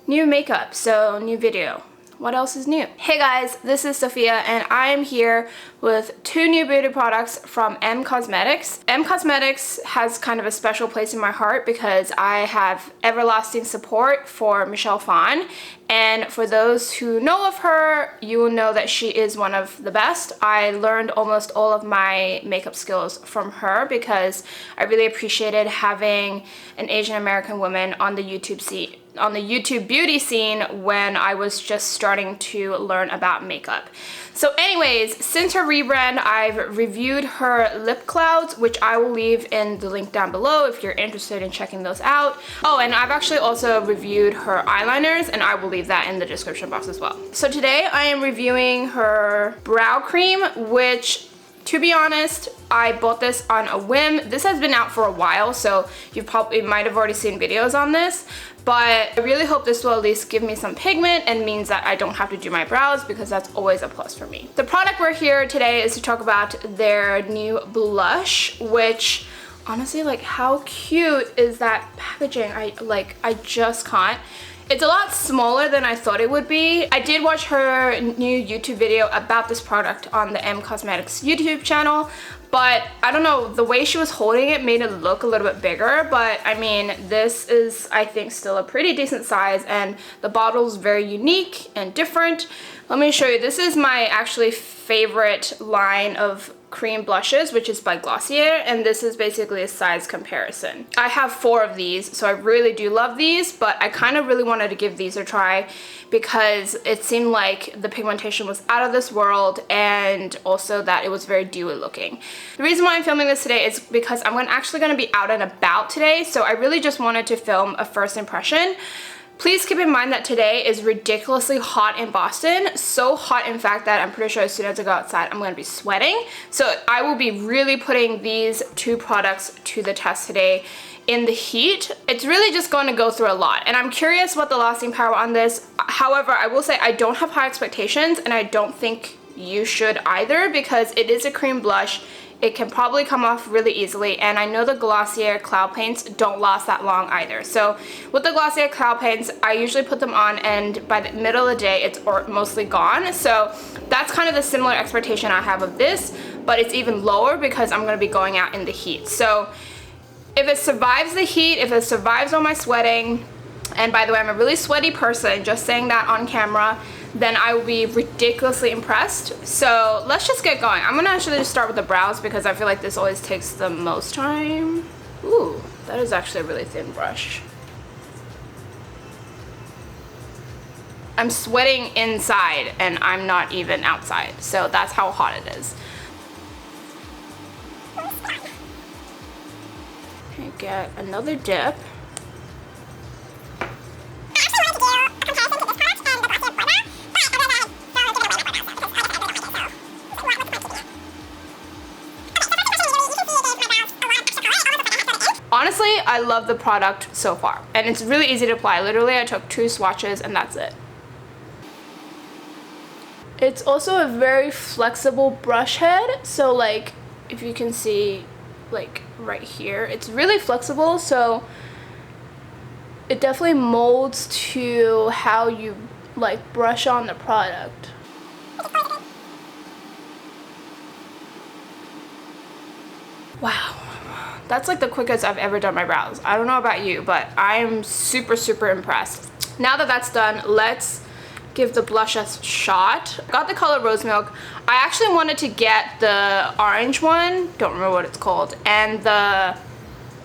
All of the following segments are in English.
new makeup, so new video. What else is new? Hey guys, this is Sophia and I am here with 2 new beauty products from M Cosmetics. M Cosmetics has kind of a special place in my heart because I have everlasting support for Michelle Phan, and for those who know of her, you will know that she is one of the best. I learned almost all of my makeup skills from her because I really appreciated having an Asian American woman on the YouTube beauty scene when I was just starting to learn about makeup. So anyways, since her rebrand, I've reviewed her lip clouds, which I will leave in the link down below if you're interested in checking those out. Oh, and I've actually also reviewed her eyeliners, and I will leave that in the description box as well. So today I am reviewing her brow cream, which, to be honest, I bought this on a whim. This has been out for a while, so you probably might have already seen videos on this, but I really hope this will at least give me some pigment and means that I don't have to do my brows, because that's always a plus for me. The product we're here today is to talk about their new blush, which honestly, like, how cute is that packaging? I just can't. It's a lot smaller than I thought it would be. I did watch her new YouTube video about this product on the M Cosmetics YouTube channel, but I don't know, the way she was holding it made it look a little bit bigger, but I mean, this is, I think, still a pretty decent size, and the bottle's very unique and different. Let me show you. This is my actually favorite line of cream blushes, which is by Glossier, and this is basically a size comparison. I have 4 of these, so I really do love these, but I kind of really wanted to give these a try because it seemed like the pigmentation was out of this world, and also that it was very dewy looking. The reason why I'm filming this today is because I'm actually going to be out and about today, so I really just wanted to film a first impression. Please keep in mind that today is ridiculously hot in Boston. So hot, in fact, that I'm pretty sure as soon as I go outside, I'm going to be sweating. So I will be really putting these 2 products to the test today in the heat. It's really just going to go through a lot, and I'm curious what the lasting power on this. However, I will say I don't have high expectations, and I don't think you should either, because it is a cream blush. It can probably come off really easily, and I know the Glossier cloud paints don't last that long either. So with the Glossier cloud paints, I usually put them on, and by the middle of the day, it's mostly gone. So that's kind of the similar expectation I have of this, but it's even lower because I'm going to be going out in the heat. So if it survives the heat, if it survives all my sweating, and by the way, I'm a really sweaty person, just saying that on camera, then I will be ridiculously impressed. So let's just get going. I'm gonna actually just start with the brows because I feel like this always takes the most time. Ooh, that is actually a really thin brush. I'm sweating inside and I'm not even outside, so that's how hot it is. Okay, get another dip. Honestly, I love the product so far, and it's really easy to apply. Literally, I took 2 swatches and that's it. It's also a very flexible brush head, so like, if you can see, like right here, it's really flexible, so it definitely molds to how you like brush on the product. Wow. That's like the quickest I've ever done my brows. I don't know about you, but I'm super, super impressed. Now that that's done, let's give the blush a shot. Got the color Rose Milk. I actually wanted to get the orange one, don't remember what it's called, and the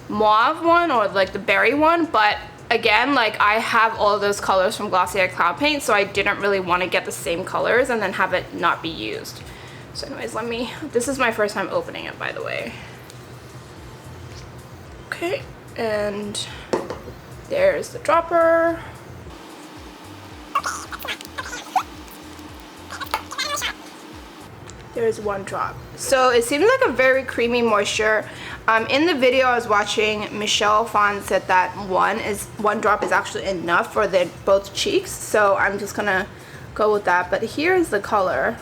mauve one, or like the berry one, but again, like, I have all of those colors from Glossier Cloud Paint, so I didn't really want to get the same colors and then have it not be used. So anyways, this is my first time opening it, by the way. Okay, and there's the dropper. There's 1 drop. So it seems like a very creamy moisture. In the video I was watching, Michelle Phan said that 1 drop is actually enough for both cheeks. So I'm just gonna go with that. But here's the color.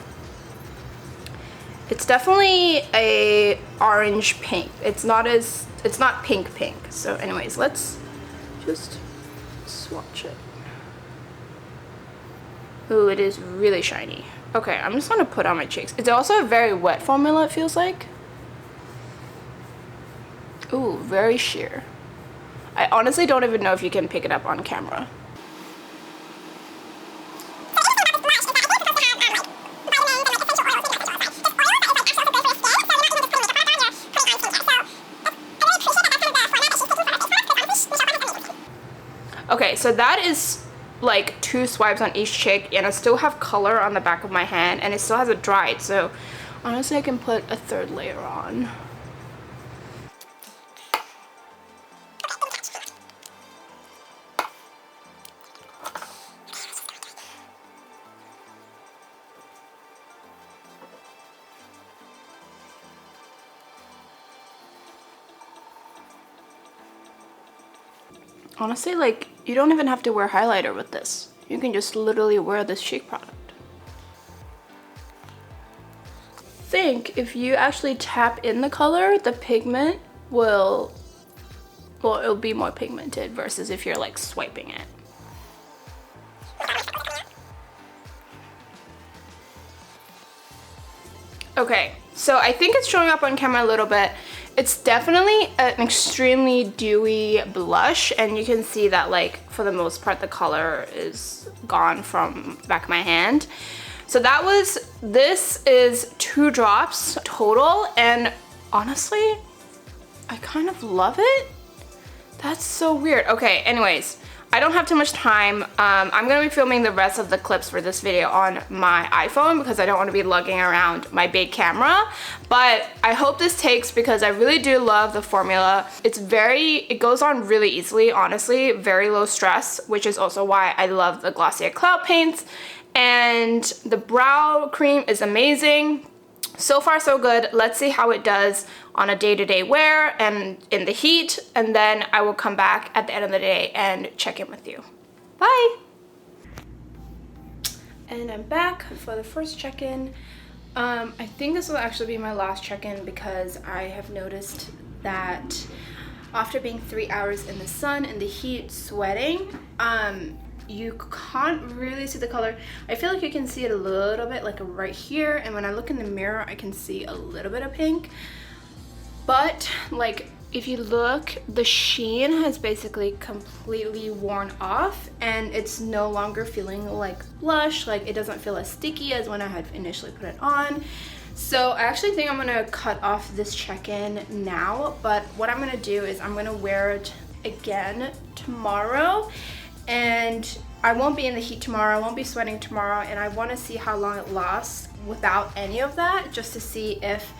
It's definitely a orange pink. It's not pink. So anyways, let's just swatch it. Okay, Ooh, it is really shiny. Okay, I'm just gonna put on my cheeks. It's also a very wet formula, it feels like. Ooh, very sheer. I honestly don't even know if you can pick it up on camera. Okay, so that is like 2 swipes on each cheek, and I still have color on the back of my hand, and it still hasn't dried, so honestly I can put a 3rd layer on. Honestly, like, you don't even have to wear highlighter with this. You can just literally wear this cheek product. I think if you actually tap in the color, the pigment will, well, it'll be more pigmented versus if you're like swiping it. Okay, so I think it's showing up on camera a little bit. It's definitely an extremely dewy blush, and you can see that, like, for the most part the color is gone from the back of my hand. So this is 2 drops total, and honestly I kind of love it. That's so weird. Okay, anyways, I don't have too much time. I'm gonna be filming the rest of the clips for this video on my iPhone because I don't want to be lugging around my big camera. But I hope this takes because I really do love the formula. It goes on really easily, honestly, very low stress, which is also why I love the Glossier Cloud Paints. And the brow cream is amazing. So far so good. Let's see how it does on a day-to-day wear and in the heat, and then I will come back at the end of the day and check in with you. Bye! And I'm back for the first check-in. I think this will actually be my last check-in because I have noticed that after being 3 hours in the sun, in the heat, sweating, you can't really see the color. I feel like you can see it a little bit, like right here, and when I look in the mirror I can see a little bit of pink, but like if you look, the sheen has basically completely worn off and it's no longer feeling like blush. Like, it doesn't feel as sticky as when I had initially put it on. So I actually think I'm gonna cut off this check-in now, but what I'm gonna do is I'm gonna wear it again tomorrow, and I won't be in the heat tomorrow, I won't be sweating tomorrow, and I want to see how long it lasts without any of that, just to see if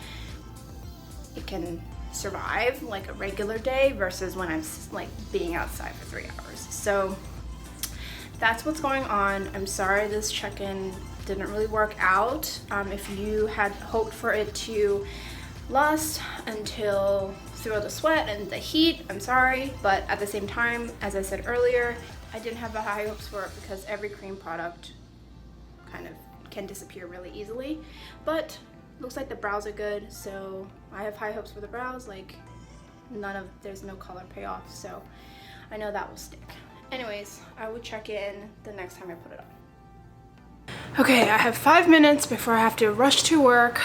it can survive like a regular day versus when I'm like being outside for 3 hours. So that's what's going on. I'm sorry this check-in didn't really work out. If you had hoped for it to last until through the sweat and the heat, I'm sorry, but at the same time, as I said earlier, I didn't have the high hopes for it because every cream product kind of can disappear really easily. But looks like the brows are good, so I have high hopes for the brows. Like, there's no color payoff, so I know that will stick. Anyways, I will check in the next time I put it on. Okay, I have 5 minutes before I have to rush to work,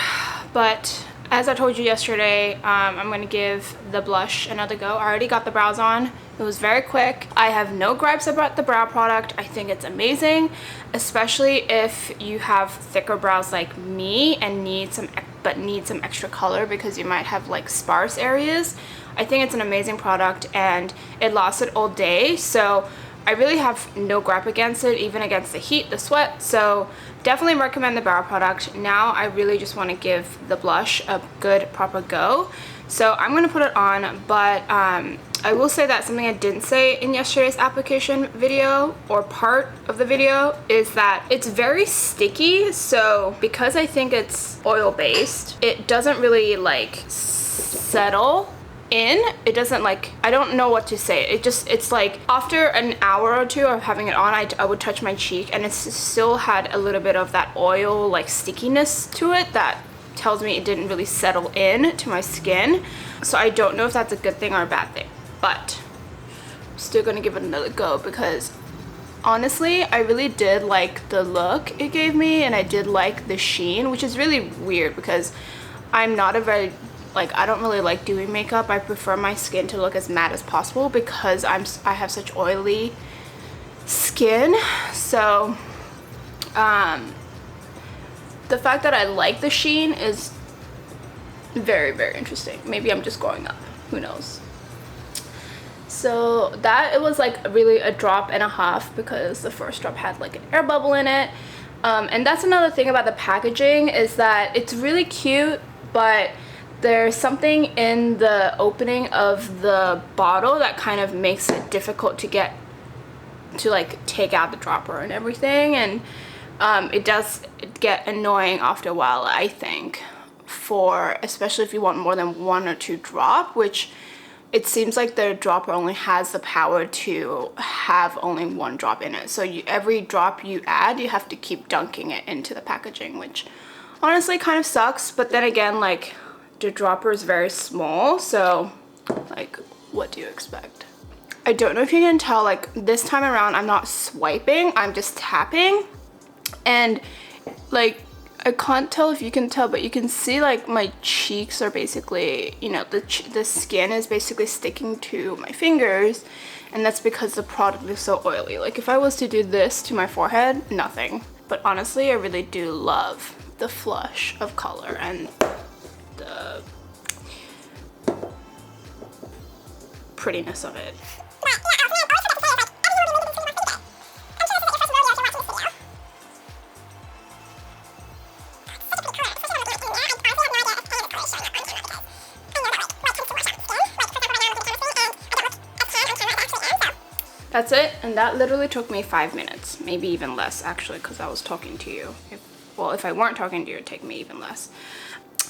but as I told you yesterday, I'm gonna give the blush another go. I already got the brows on. It was very quick. I have no gripes about the brow product. I think it's amazing, especially if you have thicker brows like me and need some extra color because you might have like sparse areas. I think it's an amazing product and it lasted all day, so I really have no gripe against it, even against the heat, the sweat. So definitely recommend the brow product. Now I really just want to give the blush a good proper go. So I'm going to put it on, but I will say that something I didn't say in yesterday's application video or part of the video is that it's very sticky. So because I think it's oil based, it doesn't really like settle in. It doesn't, like, I don't know what to say. It's like after an hour or two of having it on, I would touch my cheek and it still had a little bit of that oil like stickiness to it that tells me it didn't really settle in to my skin. So I don't know if that's a good thing or a bad thing, but I'm still gonna give it another go because honestly, I really did like the look it gave me, and I did like the sheen, which is really weird because I'm not a very, like, I don't really like doing makeup. I prefer my skin to look as matte as possible because I have such oily skin. So the fact that I like the sheen is very, very interesting. Maybe I'm just growing up, who knows. So that, it was like really a drop and a half because the first drop had like an air bubble in it. And that's another thing about the packaging, is that it's really cute, but there's something in the opening of the bottle that kind of makes it difficult to get to like take out the dropper and everything, and it does get annoying after a while, I think, for especially if you want more than 1 or 2 drop, which it seems like the dropper only has the power to have only 1 drop in it. So every drop you add, you have to keep dunking it into the packaging, which honestly kind of sucks. But then again, like, the dropper is very small, so like, what do you expect? I don't know if you can tell, like, this time around I'm not swiping, I'm just tapping, and like, I can't tell if you can tell, but you can see like my cheeks are basically, you know, the skin is basically sticking to my fingers, and that's because the product is so oily. Like, if I was to do this to my forehead, nothing. But honestly, I really do love the flush of color and the prettiness of it. That's it, and that literally took me 5 minutes, maybe even less actually, because I was talking to you. If I weren't talking to you, it'd take me even less.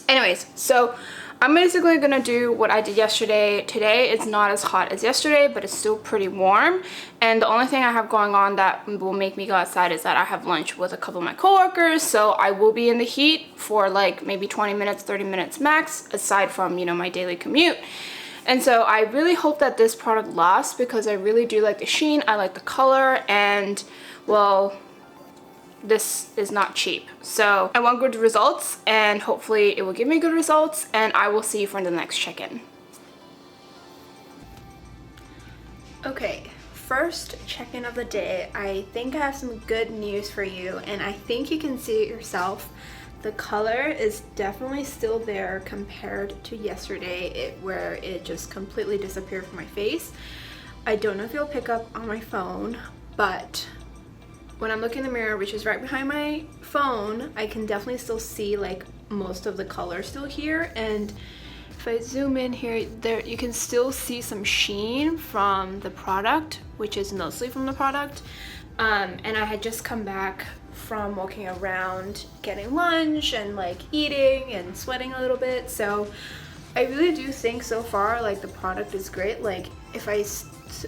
Anyways, so I'm basically gonna do what I did yesterday. Today it's not as hot as yesterday, but it's still pretty warm, and the only thing I have going on that will make me go outside is that I have lunch with a couple of my coworkers, so I will be in the heat for like maybe 20 minutes, 30 minutes max, aside from, you know, my daily commute. And so I really hope that this product lasts because I really do like the sheen, I like the color, and well, this is not cheap. So I want good results, and hopefully it will give me good results, and I will see you for the next check-in. Okay, first check-in of the day. I think I have some good news for you, and I think you can see it yourself. The color is definitely still there compared to yesterday, where it just completely disappeared from my face. I don't know if you'll pick up on my phone, but when I'm looking in the mirror, which is right behind my phone, I can definitely still see like most of the color still here. And if I zoom in here, there you can still see some sheen from the product, which is mostly from the product. And I had just come back from walking around getting lunch and like eating and sweating a little bit, so I really do think so far like the product is great. Like, if I,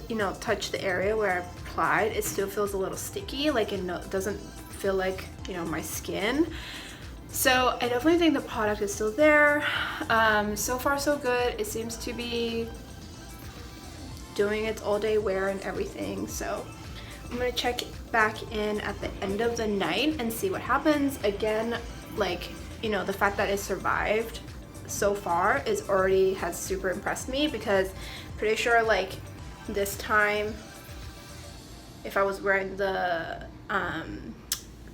you know, touch the area where I applied, it still feels a little sticky, like it doesn't feel like, you know, my skin. So I definitely think the product is still there. So far so good. It seems to be doing its all day wear and everything, so I'm gonna check back in at the end of the night and see what happens. Again, like, you know, the fact that it survived so far has super impressed me, because pretty sure like this time if I was wearing the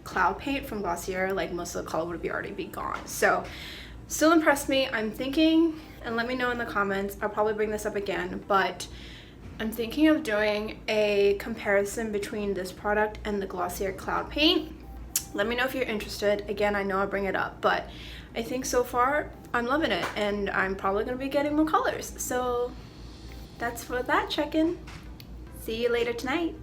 cloud paint from Glossier, like most of the color would already be gone. So still impressed me. I'm thinking, and let me know in the comments, I'll probably bring this up again, but I'm thinking of doing a comparison between this product and the Glossier Cloud Paint. Let me know if you're interested. Again, I know I'll bring it up, but I think so far I'm loving it, and I'm probably gonna be getting more colors. So that's for that check-in. See you later tonight.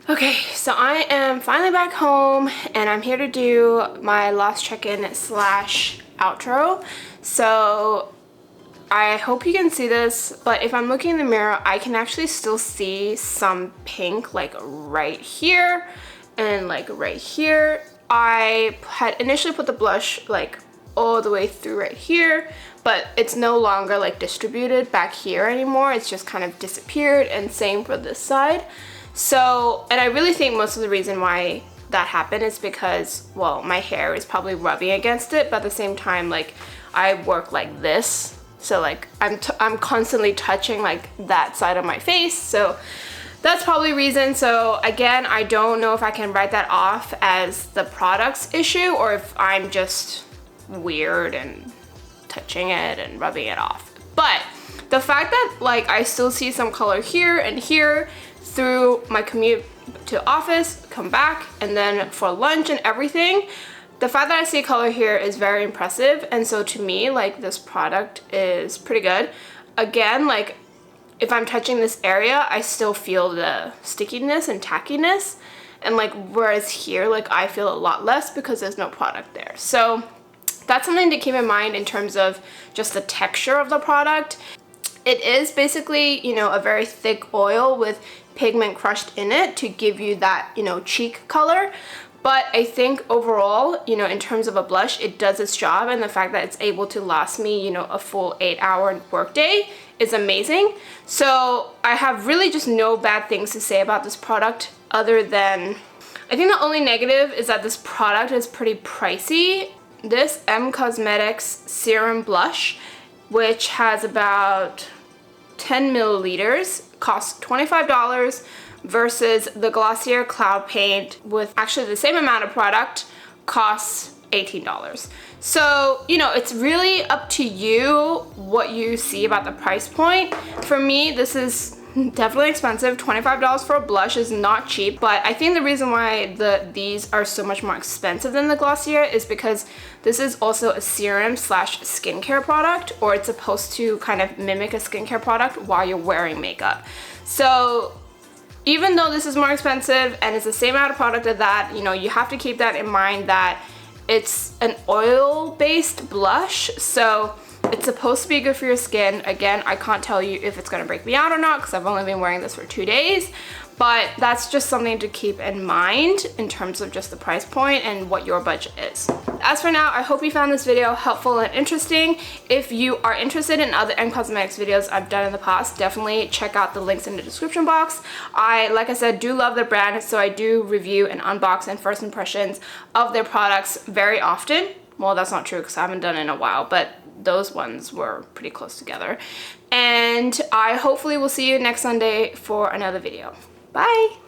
Okay, so I am finally back home, and I'm here to do my last check-in slash outro. So I hope you can see this, but if I'm looking in the mirror, I can actually still see some pink like right here and like right here. I had initially put the blush like all the way through right here, but it's no longer like distributed back here anymore. It's just kind of disappeared, and same for this side. So, and I really think most of the reason why that happened is because, well, my hair is probably rubbing against it, but at the same time, like, I work like this, so like I'm constantly touching like that side of my face, so that's probably reason. So again, I don't know if I can write that off as the product's issue or if I'm just weird and touching it and rubbing it off. But the fact that like I still see some color here and here through my commute to office, come back, and then for lunch and everything, the fact that I see color here is very impressive. And so to me, like, this product is pretty good. Again, like, if I'm touching this area, I still feel the stickiness and tackiness. And like, whereas here, like, I feel a lot less because there's no product there. So that's something to keep in mind in terms of just the texture of the product. It is basically, you know, a very thick oil with pigment crushed in it to give you that, you know, cheek color. But I think overall, you know, in terms of a blush, it does its job, and the fact that it's able to last me, you know, a full 8-hour workday is amazing. So I have really just no bad things to say about this product other than, I think the only negative is that this product is pretty pricey. This Cosmetics serum blush, which has about 10 milliliters, costs $25 versus the Glossier Cloud Paint with actually the same amount of product costs $18. So, you know, it's really up to you what you see about the price point. For me, this is definitely expensive. $25 for a blush is not cheap, but I think the reason why these are so much more expensive than the Glossier is because this is also a serum slash skincare product, or it's supposed to kind of mimic a skincare product while you're wearing makeup. So even though this is more expensive and it's the same amount of product as that, you know, you have to keep that in mind that it's an oil-based blush, so it's supposed to be good for your skin. Again, I can't tell you if it's gonna break me out or not because I've only been wearing this for 2 days, but that's just something to keep in mind in terms of just the price point and what your budget is. As for now, I hope you found this video helpful and interesting. If you are interested in other Cosmetics videos I've done in the past, definitely check out the links in the description box. Like I said, do love the brand, so I do review and unbox and first impressions of their products very often. Well, that's not true because I haven't done it in a while, but those ones were pretty close together. And I hopefully will see you next Sunday for another video. Bye!